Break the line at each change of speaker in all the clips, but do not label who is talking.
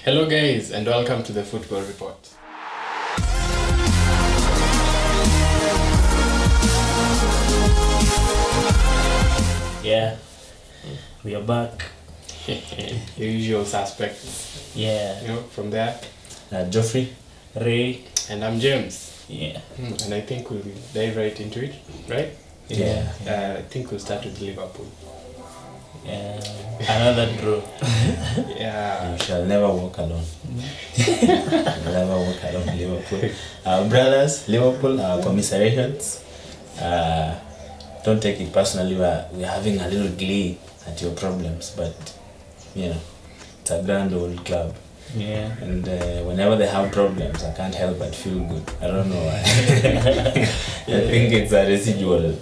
Hello guys and welcome to the Football Report.
Yeah, we are back.
The usual suspects.
Yeah.
You know, from there.
Geoffrey, Ray,
and I'm James.
Yeah.
And I think we'll dive right into it, right?
Yeah.
I think we'll start with Liverpool.
Yeah. Another draw.
Yeah.
You shall never walk alone. Never walk alone, Liverpool. Our brothers, Liverpool, our commiserations. Don't take it personally. We're having a little glee at your problems, but you know, it's a grand old club.
Yeah.
And whenever they have problems, I can't help but feel good. I don't know why. I think it's a residual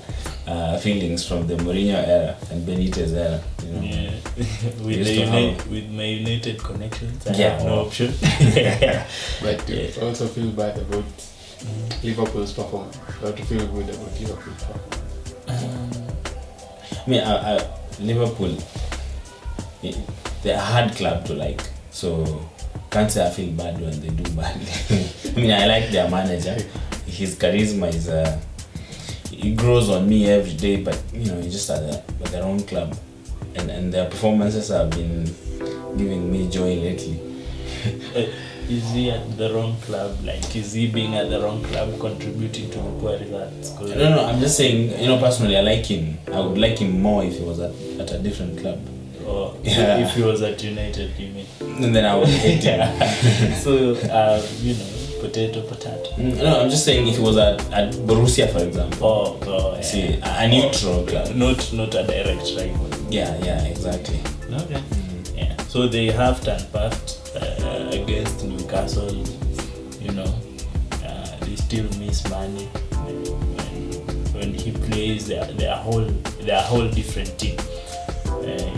feelings from the Mourinho era and Benitez era. You know?
Yeah. With my United connections, I have no option.
But you also feel bad about Liverpool's performance. Or to feel good about Liverpool's performance.
I mean, Liverpool, they're a hard club to like. So can't say I feel bad when they do badly. I mean, I like their manager. His charisma is it grows on me every day. But you know, he's just at their own club, and their performances have been giving me joy lately.
Is he at the wrong club? Like, is he being at the wrong club contributing to the poor results?
No, I'm just saying, you know, personally, I like him. I would like him more if he was at a different club.
Or if he was at United, you mean?
And then I would hate him.
So, you know, potato.
No, I'm just saying if he was at Borussia, for example.
Oh, yeah.
See, a neutral club.
Not a direct rival.
Yeah, exactly.
Okay. Yeah. So they have turned past against Newcastle. You know, they still miss money. When he plays, they're a whole different team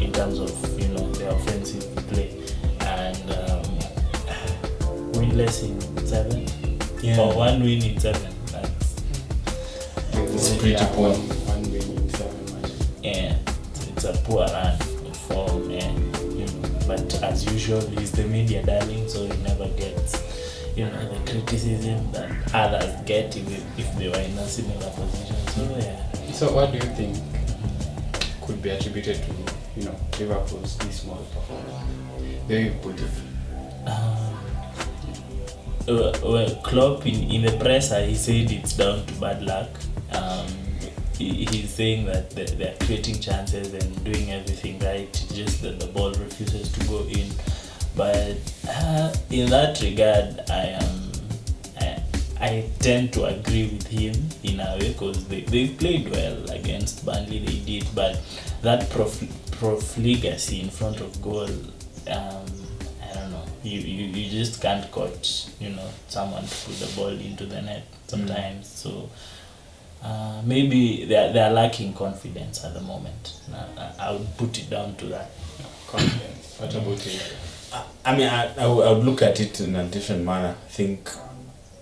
in terms of, you know, their offensive play. And winless in 7.
Yeah.
Or 1 win in 7.
It's pretty poor.
One win in 7 matches.
Yeah, it's a poor run of form, and you know. But as usual, he's the media darling, so he never gets, you know, the criticism that others get if they were in a similar position. So yeah.
So what do you think could be attributed to, you know, Liverpool's dismal performance? The way you put it.
Well, Klopp in the presser, he said it's down to bad luck. He's saying that they're creating chances and doing everything right, just that the ball refuses to go in. But in that regard, I tend to agree with him in a way, because they played well against Burnley, they did, but that profligacy in front of goal, I don't know, you just can't coach, you know, someone to put the ball into the net sometimes. So maybe they're lacking confidence at the moment. I would put it down to that.
Confidence. What about you?
I mean, I would look at it in a different manner. I think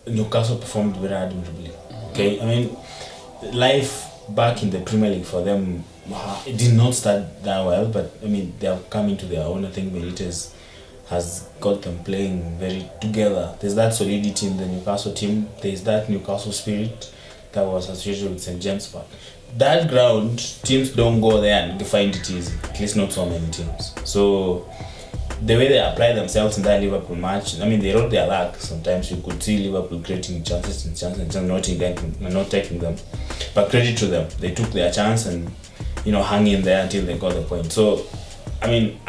Newcastle performed very admirably. Okay, I mean, life back in the Premier League for them, it did not start that well, but I mean, they have come into their own. I think Benitez has got them playing very together. There's that solidity in the Newcastle team. There's that Newcastle spirit that was associated with St. James Park. That ground, teams don't go there and find it easy. At least not so many teams. So the way they apply themselves in that Liverpool match, I mean, they wrote their luck. Sometimes you could see Liverpool creating chances and not taking them. But credit to them, they took their chance and, you know, hung in there until they got the point. So, I mean,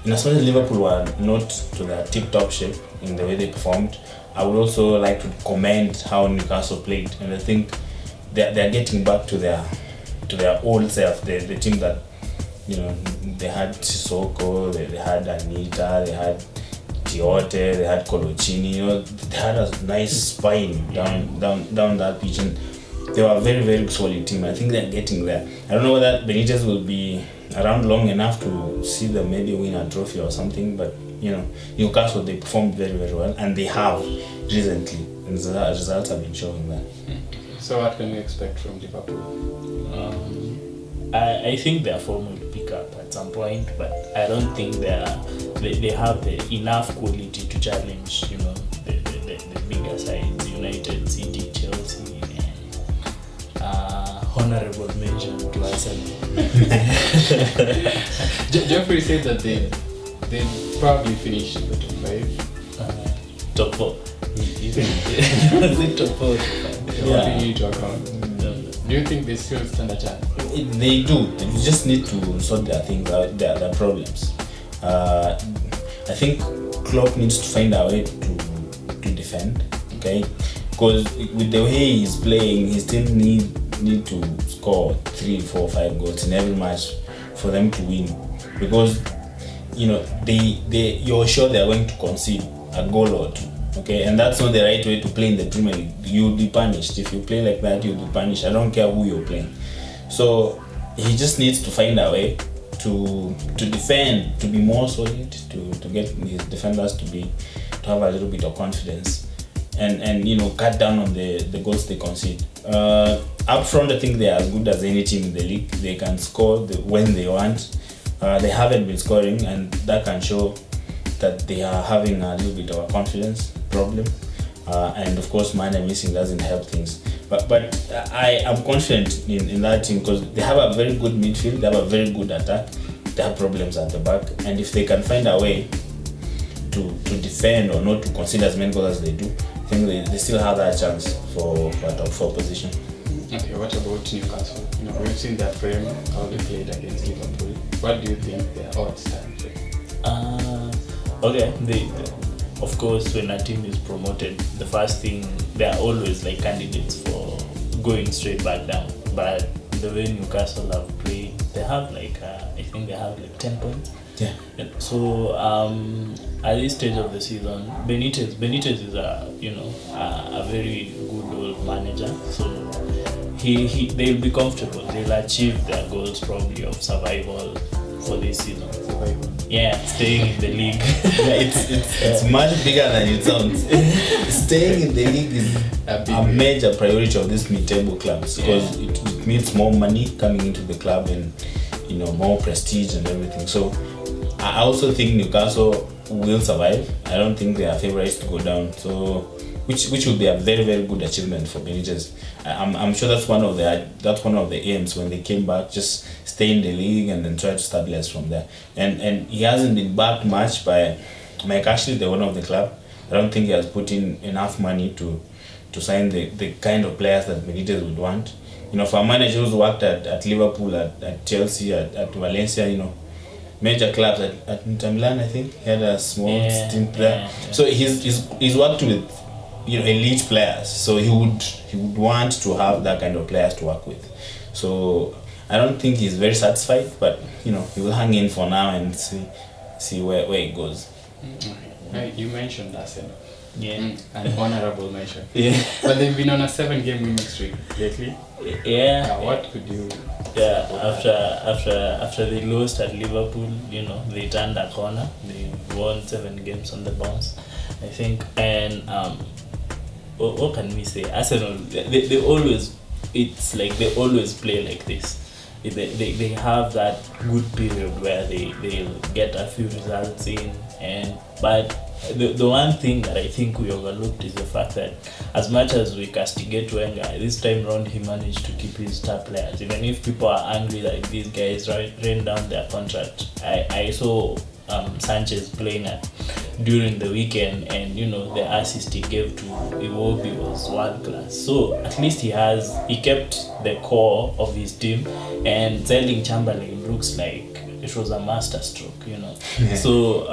in as much as Liverpool were not to their tip-top shape in the way they performed, I would also like to commend how Newcastle played, and I think they're getting back to their old self. The team that, you know, they had Sissoko, they had Anita, they had Tiote, they had Coloccini. You know, they had a nice spine down that pitch, and they were a very, very solid team. I think they're getting there. I don't know whether Benitez will be around long enough to see them maybe win a trophy or something, but you know, Newcastle, they performed very, very well, and they have recently, and the results have been showing that.
So what can you expect from Liverpool?
I think their form will pick pick up at some point, but I don't think they have the enough quality to challenge, you know, the bigger sides, United, City, Chelsea, and honorable mention to Arsenal.
Jeffrey said that they probably finished the top 5.
Top 4. Is it top 4?
Yeah. You need to account. Do you think they still stand a chance?
They do. You just need to sort their things out, their problems. I think Klopp needs to find a way to defend, okay? Because with the way he's playing, he still need to score 3, 4, 5 goals in every match for them to win. Because you know you're sure they're going to concede a goal or two. Okay, and that's not the right way to play in the Premier League. You'll be punished. If you play like that, you'll be punished. I don't care who you're playing. So he just needs to find a way to defend, to be more solid, to get his defenders to have a little bit of confidence, and you know, cut down on the goals they concede. Up front, I think they are as good as any team in the league. They can score when they want. They haven't been scoring, and that can show that they are having a little bit of a confidence problem, and of course Mane missing doesn't help things, but I am confident in that team because they have a very good midfield, they have a very good attack, they have problems at the back, and if they can find a way to defend or not to concede as many goals as they do, I think they still have that chance for a top 4 position.
Okay, what about Newcastle? You know, we've seen their frame, how they played against Liverpool. What do you think their odds stand?
Okay, of course, when a team is promoted, the first thing, they are always like candidates for going straight back down. But the way Newcastle have played, they have like I think they have like 10 points.
Yeah.
So at this stage of the season, Benitez is a very good old manager. So they'll be comfortable. They'll achieve their goals probably of survival for this season. Yeah, staying in the league.
Yeah, it's much bigger than it sounds. Staying in the league is a major priority of these mid-table clubs because it means more money coming into the club and you know more prestige and everything. So I also think Newcastle will survive. I don't think they are favorites to go down. So which will be a very, very good achievement for Benitez. I'm sure that's one of the aims when they came back, just stay in the league and then try to stabilize from there. And he hasn't been backed much by Mike Ashley, the owner of the club. I don't think he has put in enough money to sign the kind of players that Benitez would want. You know, for a manager who's worked at Liverpool, at Chelsea, at Valencia, you know, major clubs, at Inter Milan, I think, he had a small stint there. Yeah. So he's worked with elite players, so he would want to have that kind of players to work with. So I don't think he's very satisfied, but he will hang in for now and see where it goes.
Mm-hmm. You mentioned Arsenal.
Yeah.
An honorable mention.
Yeah.
But they've been on a 7-game winning streak lately.
Yeah.
What could you?
Yeah. After they lost at Liverpool, they turned a corner. They won 7 games on the bounce, I think, and what can we say? Arsenal, they always, it's like they always play like this. They have that good period where they'll get a few results in, but the one thing that I think we overlooked is the fact that as much as we castigate Wenger, this time round he managed to keep his star players. Even if people are angry that these guys ran down their contract, I saw Sanchez playing during the weekend, and the assist he gave to Iwobi was world class. So at least he kept the core of his team, and selling Chamberlain looks like it was a master stroke,
Yeah.
So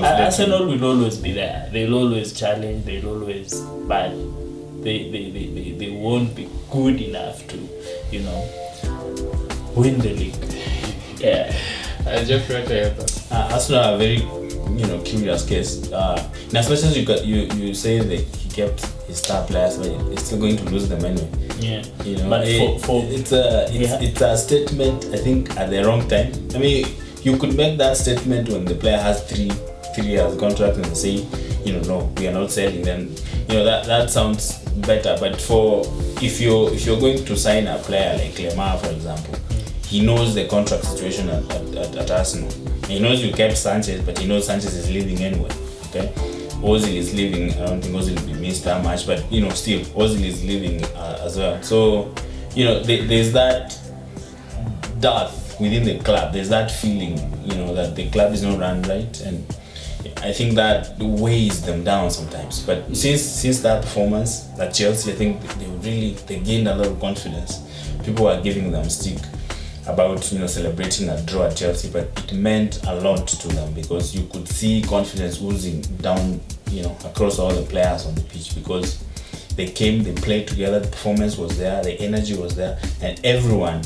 Arsenal will always be there. They'll always challenge. They'll always, but they won't be good enough to win the league. Yeah.
Jeffrey,
Arsenal are a very curious case. And as much as you say that he kept his star players, but he's still going to lose them anyway.
Yeah.
But it's a statement, I think, at the wrong time. I mean, you could make that statement when the player has 3 years contract and say, no, we are not selling. Then that sounds better. But if you're going to sign a player like Lemar, for example, he knows the contract situation at Arsenal. He knows you kept Sanchez, but he knows Sanchez is leaving anyway. Okay, Ozil is leaving. I don't think Ozil will be missed that much, but still Ozil is leaving as well. So there's that dearth within the club. There's that feeling, that the club is not run right, and I think that weighs them down sometimes. But since that performance at Chelsea, I think they gained a lot of confidence. People are giving them stick about celebrating a draw at Chelsea, but it meant a lot to them because you could see confidence oozing down across all the players on the pitch, because they came, they played together, the performance was there, the energy was there, and everyone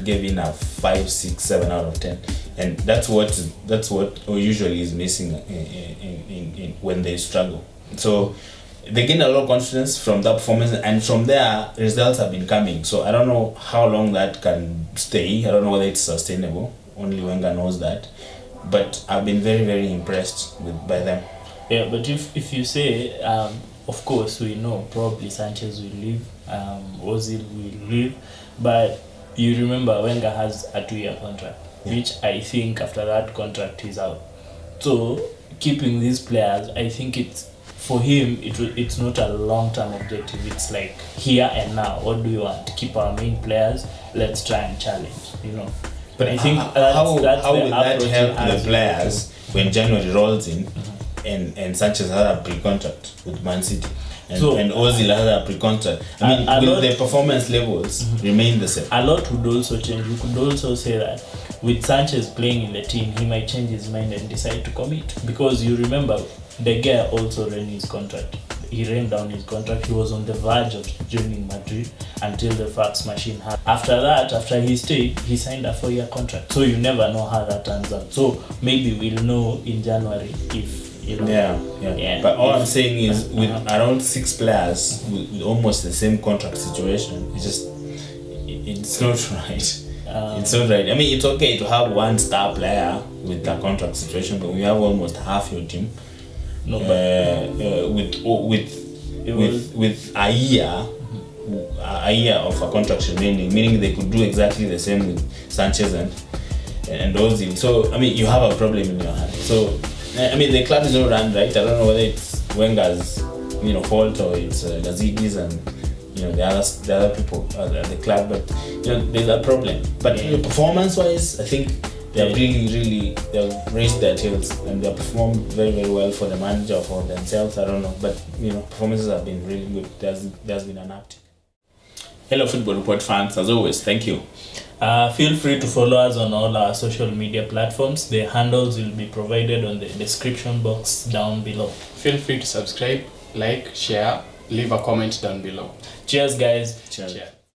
gave in a 5, 6, 7 out of 10. And that's what usually is missing in when they struggle. So they gained a lot of confidence from that performance, and from there results have been coming. So I don't know how long that can stay. I don't know whether it's sustainable. Only Wenger knows that. But I've been very, very impressed by them.
Yeah, but if you say, of course we know probably Sanchez will leave, Ozil will leave, but you remember Wenger has a 2-year contract, which I think after that contract he's out. So keeping these players, I think for him it's not a long-term objective. It's like here and now. What do you want? Keep our main players. Let's try and challenge. But I think
how will that help the players when January rolls in, and Sanchez had a pre-contract with Man City, and Ozil had a pre-contract? Will the performance levels remain the same?
A lot would also change. You could also say that with Sanchez playing in the team, he might change his mind and decide to commit, because you remember De Gea also ran his contract. He ran down his contract. He was on the verge of joining Madrid until the fax machine happened. After he stayed, he signed a 4-year contract. So you never know how that turns out. So maybe we'll know in January if
Yeah. But all I'm saying is, with around 6 players with almost the same contract situation, it's not right. It's not right. It's okay to have one star player with a contract situation, but we have almost half your team.
No,
with a year of a contract remaining, meaning they could do exactly the same with Sanchez and Ozil. So you have a problem in your hand. So the club is not run right. I don't know whether it's Wenger's fault or it's Gazidis and the other people at the club, but there's a problem. But performance-wise, I think they have really they've raised their tails, and they have performed very, very well for the manager, for themselves. I don't know, but performances have been really good. There's been an uptick. Hello, Football Report fans. As always, thank you.
Feel free to follow us on all our social media platforms. The handles will be provided on the description box down below.
Feel free to subscribe, like, share, leave a comment down below.
Cheers, guys.
Cheers.